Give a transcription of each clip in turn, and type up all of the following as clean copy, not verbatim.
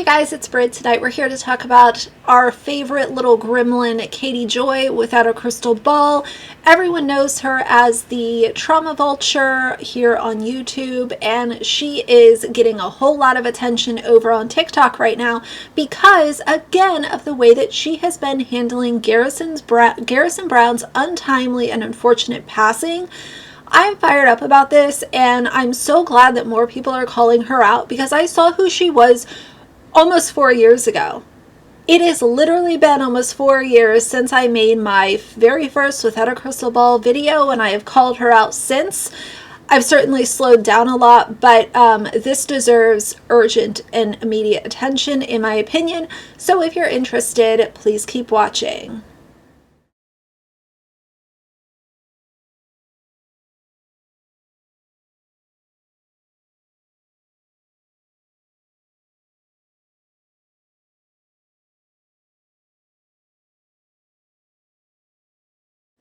Hey guys, it's Britt. Tonight we're here to talk about our favorite little gremlin, Katie Joy, without a crystal ball. Everyone knows her as the trauma vulture here on YouTube, and she is getting a whole lot of attention over on TikTok right now because, again, of the way that she has been handling Garrison Brown's untimely and unfortunate passing. I'm fired up about this, and I'm so glad that more people are calling her out because I saw who she was almost 4 years ago. It has literally been almost 4 years since I made my very first Without a Crystal Ball video, and I have called her out since. I've certainly slowed down a lot, but this deserves urgent and immediate attention in my opinion. So if you're interested, please keep watching.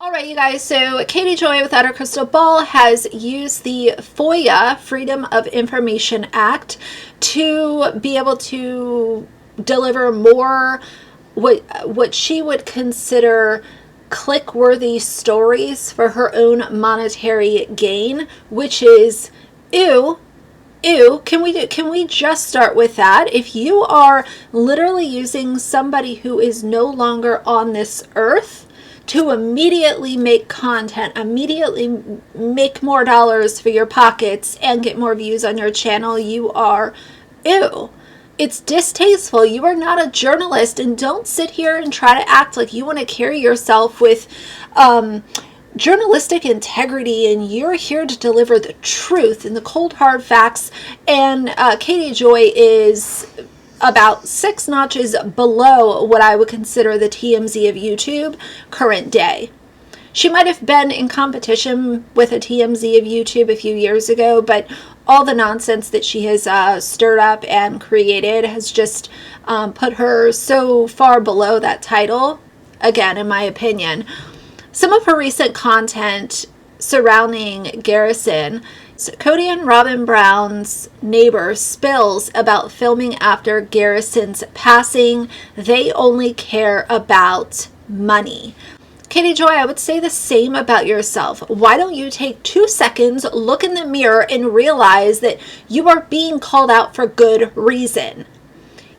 Alright, you guys, so Katie Joy Without Her Crystal Ball has used the Foia, Freedom of Information Act, to be able to deliver more what she would consider click-worthy stories for her own monetary gain, which is, ew. Can we just start with that? If you are literally using somebody who is no longer on this earth to immediately make content, immediately make more dollars for your pockets and get more views on your channel, you are, ew. It's distasteful. You are not a journalist, and don't sit here and try to act like you want to carry yourself with journalistic integrity, and you're here to deliver the truth and the cold hard facts. And Katie Joy is about 6 notches below what I would consider the TMZ of YouTube current day. She might have been in competition with a TMZ of YouTube a few years ago, but all the nonsense that she has stirred up and created has just put her so far below that title, again, in my opinion. Some of her recent content surrounding Garrison, Cody and Robin Brown's neighbor spills about filming after Garrison's passing. They only care about money. Katie Joy, I would say the same about yourself. Why don't you take 2 seconds, look in the mirror, and realize that you are being called out for good reason?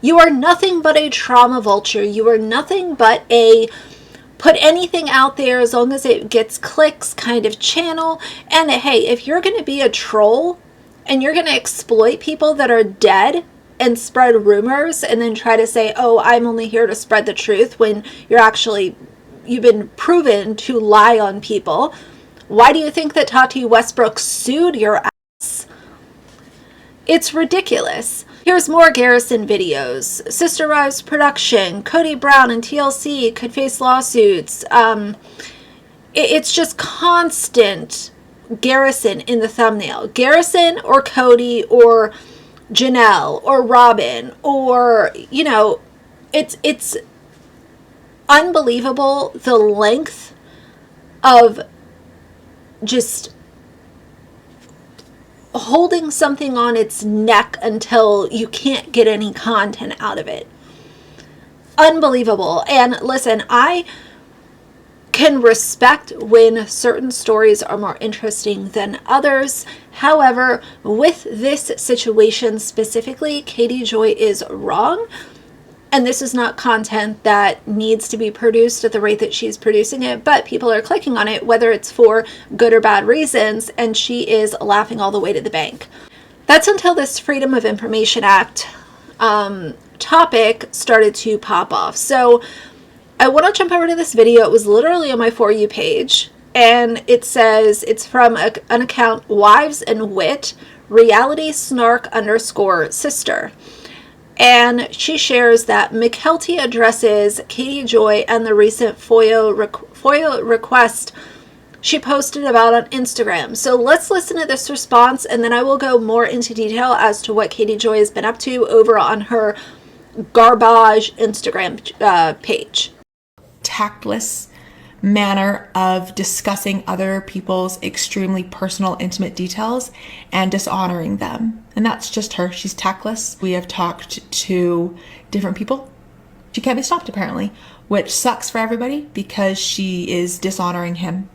You are nothing but a trauma vulture. You are nothing but a put anything out there as long as it gets clicks kind of channel. And hey, if you're going to be a troll and you're going to exploit people that are dead and spread rumors and then try to say, oh, I'm only here to spread the truth, when you've been proven to lie on people, why do you think that Tati Westbrook sued your ass? It's ridiculous. Here's more Garrison videos. Sister Wives production, Cody Brown and TLC could face lawsuits. It's just constant Garrison in the thumbnail. Garrison or Cody or Janelle or Robin, or, you know, it's unbelievable the length of just holding something on its neck until you can't get any content out of it. Unbelievable. And listen, I can respect when certain stories are more interesting than others. However, with this situation specifically, Katie Joy is wrong. And this is not content that needs to be produced at the rate that she's producing it, but people are clicking on it, whether it's for good or bad reasons, and she is laughing all the way to the bank. That's until this Freedom of Information Act topic started to pop off. So I want to jump over to this video. It was literally on my For You page, and it says it's from an account, Wives and Wit, Reality Snark _sister. And she shares that McKelty addresses Katie Joy and the recent Foia request she posted about on Instagram. So let's listen to this response, and then I will go more into detail as to what Katie Joy has been up to over on her garbage Instagram page. Tactless, manner of discussing other people's extremely personal, intimate details and dishonoring them. And that's just her. She's tactless. We have talked to different people. She can't be stopped, apparently, which sucks for everybody because she is dishonoring him.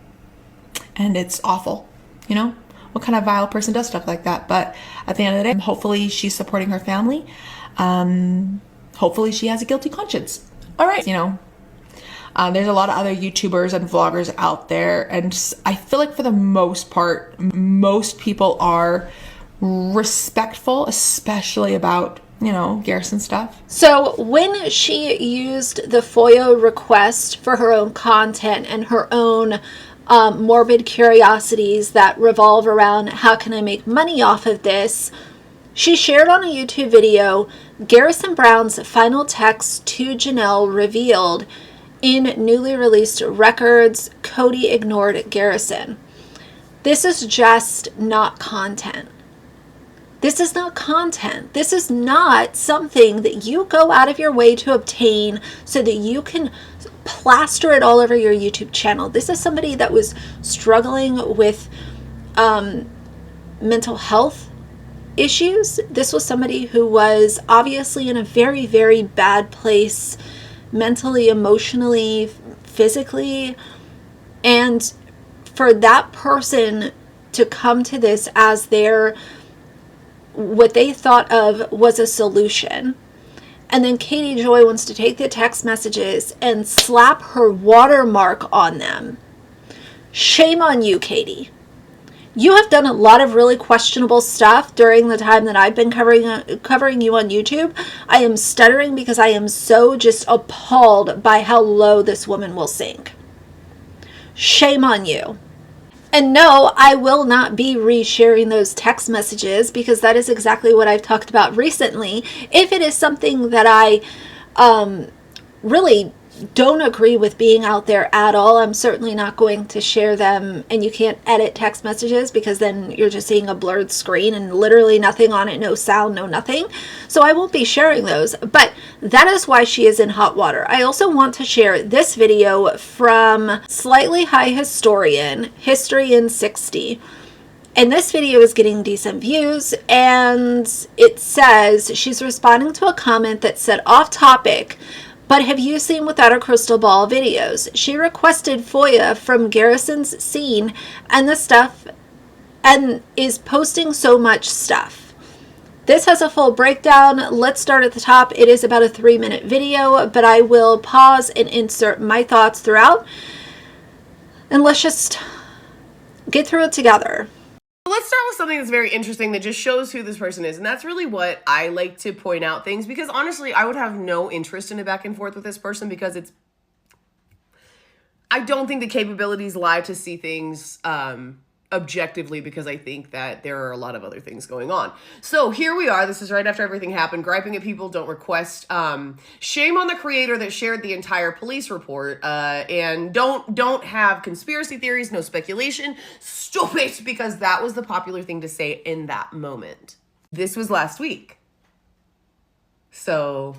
And it's awful, you know? What kind of vile person does stuff like that? But at the end of the day, hopefully she's supporting her family. Hopefully she has a guilty conscience. All right, you know, there's a lot of other YouTubers and vloggers out there, and I feel like for the most part, most people are respectful, especially about, you know, Garrison stuff. So when she used the Foia request for her own content and her own morbid curiosities that revolve around how can I make money off of this, she shared on a YouTube video Garrison Brown's final text to Janelle revealed in newly released records, Cody ignored Garrison. This is just not content. This is not content. This is not something that you go out of your way to obtain so that you can plaster it all over your YouTube channel. This is somebody that was struggling with mental health issues. This was somebody who was obviously in a very, very bad place mentally, emotionally, physically. And for that person to come to this as their, what they thought of was a solution. And then Katie Joy wants to take the text messages and slap her watermark on them. Shame on you, Katie. You have done a lot of really questionable stuff during the time that I've been covering you on YouTube. I am stuttering because I am so just appalled by how low this woman will sink. Shame on you. And no, I will not be resharing those text messages because that is exactly what I've talked about recently. If it is something that I really don't agree with being out there at all, I'm certainly not going to share them. And you can't edit text messages because then you're just seeing a blurred screen and literally nothing on it, no sound, no nothing. So I won't be sharing those, but that is why she is in hot water. I also want to share this video from Slightly High Historian, History in 60. And this video is getting decent views, and it says she's responding to a comment that said, off topic, but have you seen Without a Crystal Ball videos? She requested Foia from Garrison's scene and the stuff, and is posting so much stuff. This has a full breakdown. Let's start at the top. It is about a 3-minute video, but I will pause and insert my thoughts throughout. And let's just get through it together. Let's start with something that's very interesting that just shows who this person is. And that's really what I like to point out things, because honestly, I would have no interest in a back and forth with this person because I don't think the capabilities lie to see things objectively, because I think that there are a lot of other things going on. So here we are. This is right after everything happened. Griping at people don't request. Shame on the creator that shared the entire police report. And don't have conspiracy theories, no speculation. Stupid, because that was the popular thing to say in that moment. This was last week. So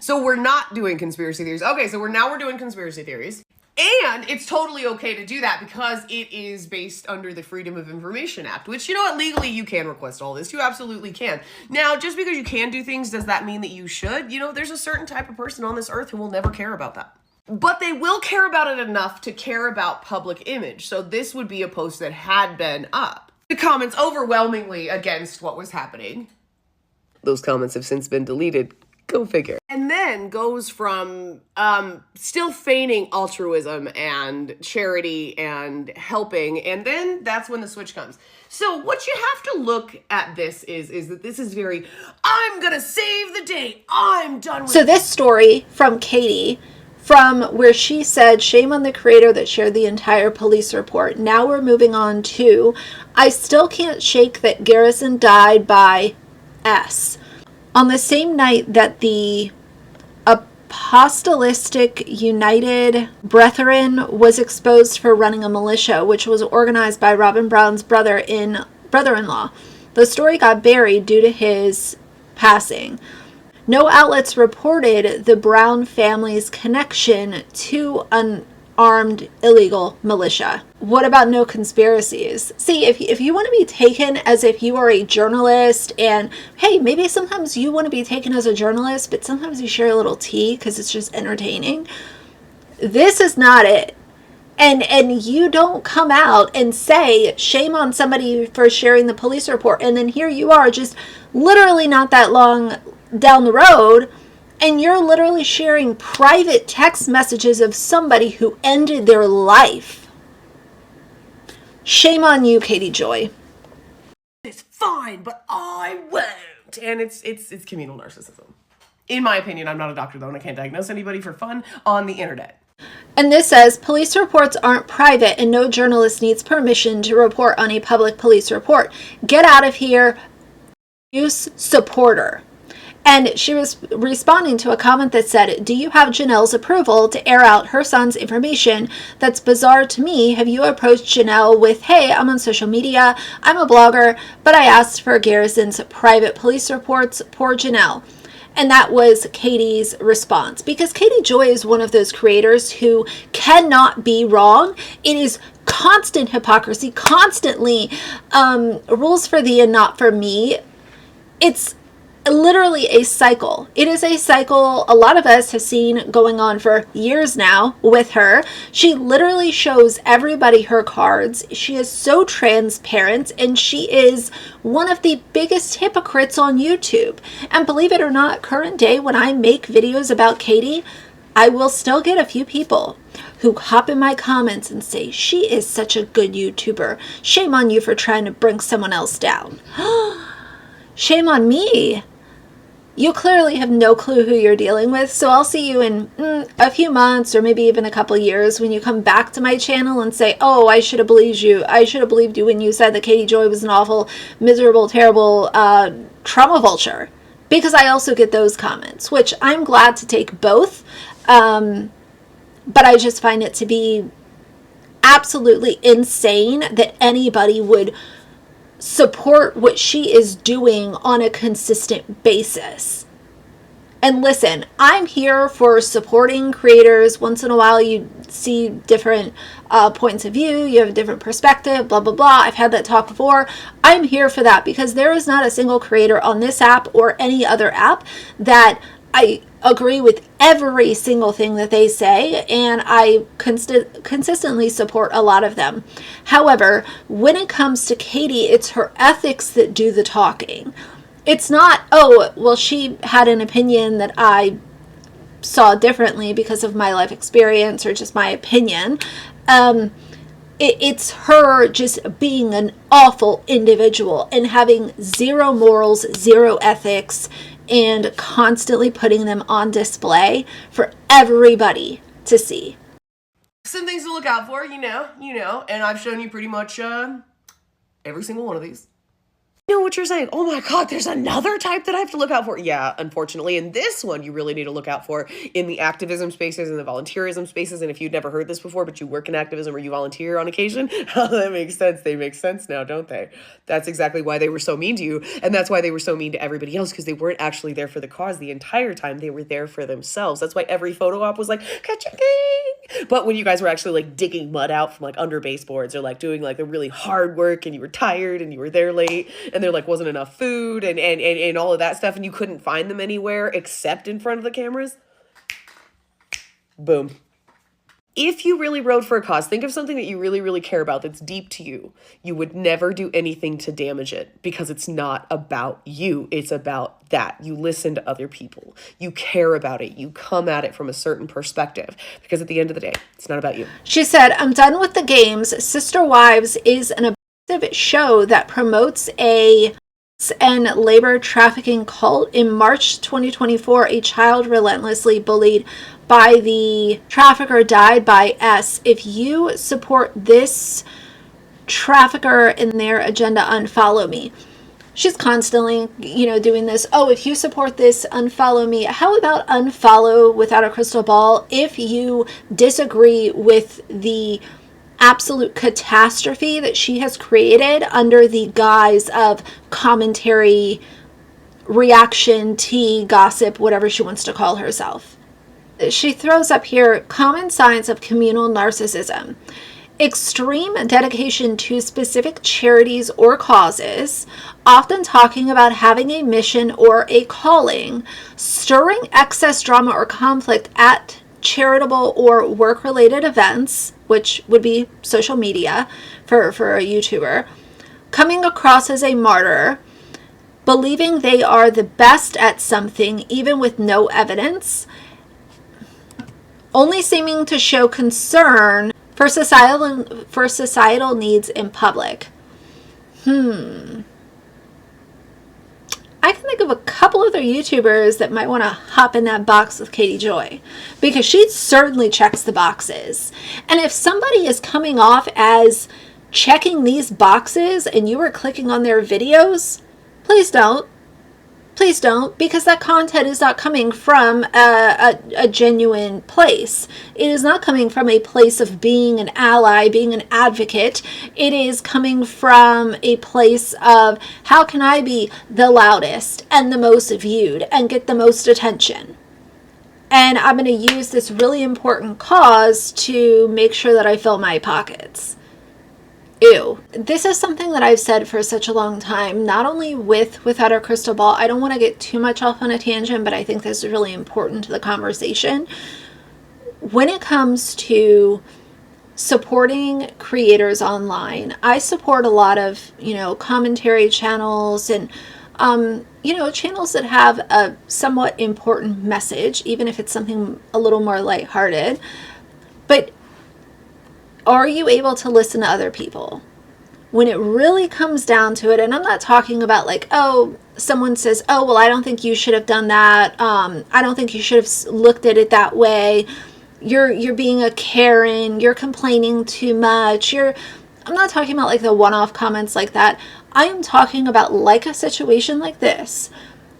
we're not doing conspiracy theories. Okay, so we're doing conspiracy theories. And it's totally okay to do that because it is based under the Freedom of Information Act, which, you know what, legally you can request all this. You absolutely can. Now, just because you can do things, does that mean that you should? You know, there's a certain type of person on this earth who will never care about that. But they will care about it enough to care about public image. So this would be a post that had been up. The comments overwhelmingly against what was happening. Those comments have since been deleted. Go figure. And then goes from still feigning altruism and charity and helping, and then that's when the switch comes. So what you have to look at this is that this is very, I'm gonna save the day, I'm done with. So this story from Katie, from where she said, shame on the creator that shared the entire police report. Now we're moving on to, I still can't shake that Garrison died by S. On the same night that the Apostolistic United Brethren was exposed for running a militia, which was organized by Robin Brown's brother-in-law, the story got buried due to his passing. No outlets reported the Brown family's connection to an armed illegal militia. What about no conspiracies? See, if you want to be taken as if you are a journalist, and hey, maybe sometimes you want to be taken as a journalist, but sometimes you share a little tea because it's just entertaining. This is not it. And you don't come out and say, shame on somebody for sharing the police report. And then here you are, just literally not that long down the road, and you're literally sharing private text messages of somebody who ended their life. Shame on you, Katie Joy. It's fine, but I won't. And it's communal narcissism. In my opinion, I'm not a doctor though, and I can't diagnose anybody for fun on the internet. And this says, police reports aren't private and no journalist needs permission to report on a public police report. Get out of here, abuse supporter. And she was responding to a comment that said, do you have Janelle's approval to air out her son's information? That's bizarre to me. Have you approached Janelle with, hey, I'm on social media, I'm a blogger, but I asked for Garrison's private police reports. Poor Janelle. And that was Katie's response, because Katie Joy is one of those creators who cannot be wrong. It is constant hypocrisy, constantly rules for thee and not for me. It's literally a cycle. It is a cycle a lot of us have seen going on for years now with her. She literally shows everybody her cards. She is so transparent, and she is one of the biggest hypocrites on YouTube. And believe it or not, current day, when I make videos about Katie, I will still get a few people who hop in my comments and say, she is such a good YouTuber. Shame on you for trying to bring someone else down. Shame on me. You clearly have no clue who you're dealing with, so I'll see you in a few months or maybe even a couple years when you come back to my channel and say, oh, I should have believed you. I should have believed you when you said that Katie Joy was an awful, miserable, terrible trauma vulture. Because I also get those comments, which I'm glad to take both. But I just find it to be absolutely insane that anybody would support what she is doing on a consistent basis. And listen, I'm here for supporting creators. Once in a while you see different points of view, you have a different perspective, blah blah blah. I've had that talk before. I'm here for that because there is not a single creator on this app or any other app that I agree with every single thing that they say, and I consistently support a lot of them. However, when it comes to Katie, it's her ethics that do the talking. It's not, oh, well, she had an opinion that I saw differently because of my life experience or just my opinion. It's her just being an awful individual and having zero morals, zero ethics, and constantly putting them on display for everybody to see. Some things to look out for, you know, and I've shown you pretty much every single one of these. You know what you're saying? Oh my God, there's another type that I have to look out for. Yeah, unfortunately, and this one you really need to look out for in the activism spaces and the volunteerism spaces. And if you'd never heard this before, but you work in activism or you volunteer on occasion, that makes sense. They make sense now, don't they? That's exactly why they were so mean to you. And that's why they were so mean to everybody else, because they weren't actually there for the cause the entire time. They were there for themselves. That's why every photo op was like, ka-ching! But when you guys were actually like digging mud out from like under baseboards or like doing like the really hard work and you were tired and you were there late and there like wasn't enough food and all of that stuff and you couldn't find them anywhere except in front of the cameras, boom. If you really rode for a cause, think of something that you really, really care about that's deep to you. You would never do anything to damage it because it's not about you. It's about that. You listen to other people. You care about it. You come at it from a certain perspective because at the end of the day, it's not about you. She said, I'm done with the games. Sister Wives is an abusive show that promotes a and labor trafficking cult. In March 2024, a child relentlessly bullied by the trafficker died by S. If you support this trafficker and their agenda, unfollow me. She's constantly, doing this. Oh, if you support this, unfollow me. How about unfollow without a crystal ball if you disagree with the absolute catastrophe that she has created under the guise of commentary, reaction, tea, gossip, whatever she wants to call herself. She throws up here common signs of communal narcissism. Extreme dedication to specific charities or causes, often talking about having a mission or a calling, stirring excess drama or conflict at charitable or work-related events, which would be social media for a YouTuber, coming across as a martyr, believing they are the best at something even with no evidence, only seeming to show concern for societal needs in public. I can think of a couple other YouTubers that might want to hop in that box with Katie Joy, because she certainly checks the boxes. And if somebody is coming off as checking these boxes and you are clicking on their videos, please don't. Please don't, because that content is not coming from a genuine place. It is not coming from a place of being an ally, being an advocate. It is coming from a place of, how can I be the loudest and the most viewed and get the most attention? And I'm going to use this really important cause to make sure that I fill my pockets. Ew. This is something that I've said for such a long time, not only without our crystal ball. I don't want to get too much off on a tangent, but I think this is really important to the conversation. When it comes to supporting creators online, I support a lot of, commentary channels and, channels that have a somewhat important message, even if it's something a little more lighthearted. But are you able to listen to other people? When it really comes down to it, and I'm not talking about like, oh, someone says, oh, well, I don't think you should have done that. I don't think you should have looked at it that way. You're being a Karen. You're complaining too much. I'm not talking about like the one-off comments like that. I am talking about like a situation like this.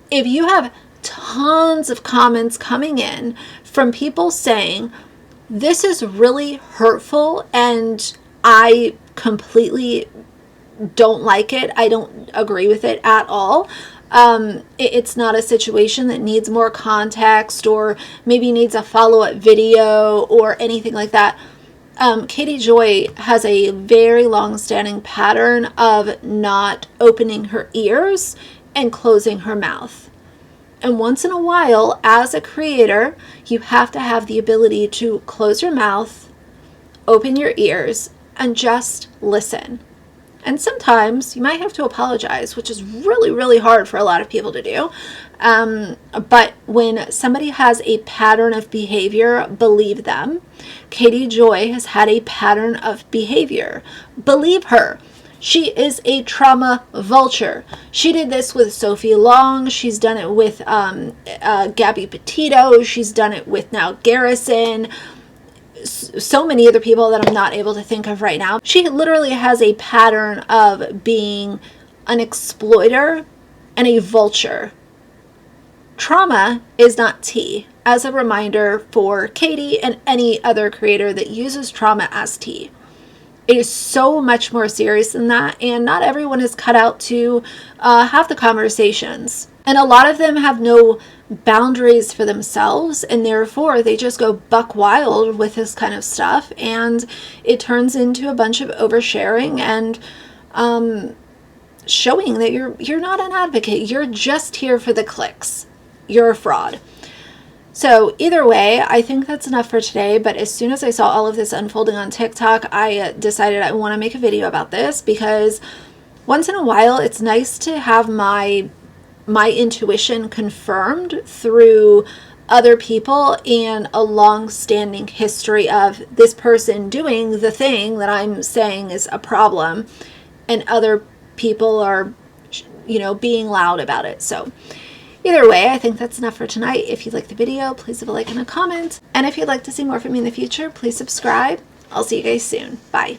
If you have tons of comments coming in from people saying, this is really hurtful and I completely don't like it. I don't agree with it at all. It's not a situation that needs more context or maybe needs a follow-up video or anything like that. Katie Joy has a very long-standing pattern of not opening her ears and closing her mouth. And once in a while, as a creator, you have to have the ability to close your mouth, open your ears, and just listen. And sometimes you might have to apologize, which is really, really hard for a lot of people to do. But when somebody has a pattern of behavior, believe them. Katie Joy has had a pattern of behavior. Believe her. She is a trauma vulture. She did this with Sophie Long. She's done it with Gabby Petito. She's done it with now Garrison. So many other people that I'm not able to think of right now. She literally has a pattern of being an exploiter and a vulture. Trauma is not tea. As a reminder for Katie and any other creator that uses trauma as tea. It is so much more serious than that, and not everyone is cut out to have the conversations. And a lot of them have no boundaries for themselves, and therefore they just go buck wild with this kind of stuff, and it turns into a bunch of oversharing and showing that you're not an advocate. You're just here for the clicks. You're a fraud. So either way, I think that's enough for today, but as soon as I saw all of this unfolding on TikTok, I decided I want to make a video about this, because once in a while, it's nice to have my intuition confirmed through other people and a long-standing history of this person doing the thing that I'm saying is a problem, and other people are, being loud about it. So either way, I think that's enough for tonight. If you liked the video, please leave a like and a comment. And if you'd like to see more from me in the future, please subscribe. I'll see you guys soon. Bye.